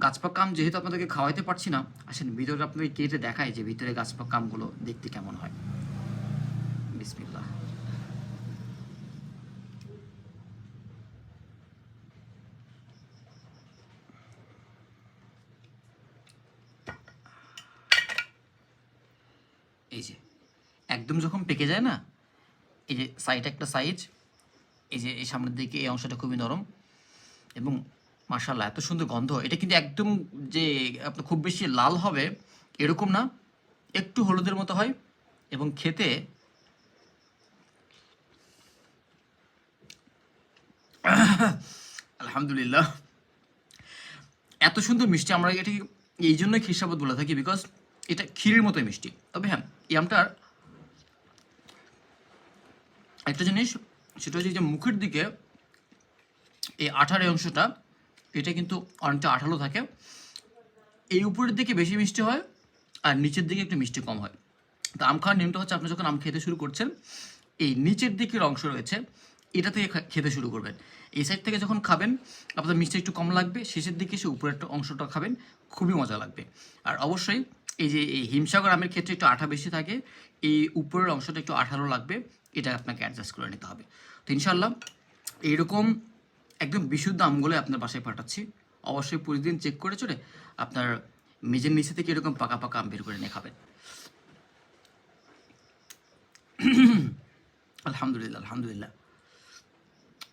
গাছপাকা আম যেহেতু আপনাদেরকে খাওয়াইতে পারছি না, আসেন ভিতরে আপনাদের কেটে দেখায় যে ভিতরে গাছপাকা আমগুলো দেখতে কেমন হয়। বিসমিল্লাহ। এই যে একদম যখন পেকে যায় না, এই যে সাইড একটা সাইজ, এই যে এই সামনের দিকে এই অংশটা খুবই নরম এবং মাশাআল্লাহ এত সুন্দর গন্ধ। এটা কিন্তু একদম যে আপনার খুব বেশি লাল হবে এরকম না, একটু হলুদের মতো হয় এবং খেতে আলহামদুলিল্লাহ এত সুন্দর মিষ্টি। আমরা এটি এই জন্যই খিরসাবত বলে থাকি, বিকজ এটা ক্ষীরের মতোই মিষ্টি। তবে হ্যাঁ, এই আমটার একটা জিনিস, সেটা হচ্ছে যে মুখের দিকে এই আঠার এই অংশটা, এটা কিন্তু অনেকটা আঠালো থাকে। এই উপরের দিকে বেশি মিষ্টি হয় আর নিচের দিকে একটু মিষ্টি কম হয়। তো আম খাওয়ার নিয়মটা হচ্ছে, আপনি যখন আম খেতে শুরু করছেন, এই নিচের দিকের অংশ রয়েছে এটা থেকে খেতে শুরু করবেন। এই সাইড থেকে যখন খাবেন আপনার মিষ্টি একটু কম লাগবে, শেষের দিকে সে উপরের অংশটা খাবেন, খুবই মজা লাগবে। আর অবশ্যই এই যে এই হিমসাগর আমের ক্ষেত্রে একটু আঠা বেশি থাকে, এই উপরের অংশটা একটু আঠালো লাগবে, এটা আপনাকে অ্যাডজাস্ট করে নিতে হবে। তো ইনশাল্লাহ এইরকম একদম বিশুদ্ধ আমগুলো আপনার বাসায় পাঠাচ্ছি। অবশ্যই প্রতিদিন চেক করে চলে আপনার মেজের নিচে থেকে এরকম পাকা পাকা আম বের করে নিয়ে খাবেন। আলহামদুলিল্লাহ, আলহামদুলিল্লাহ।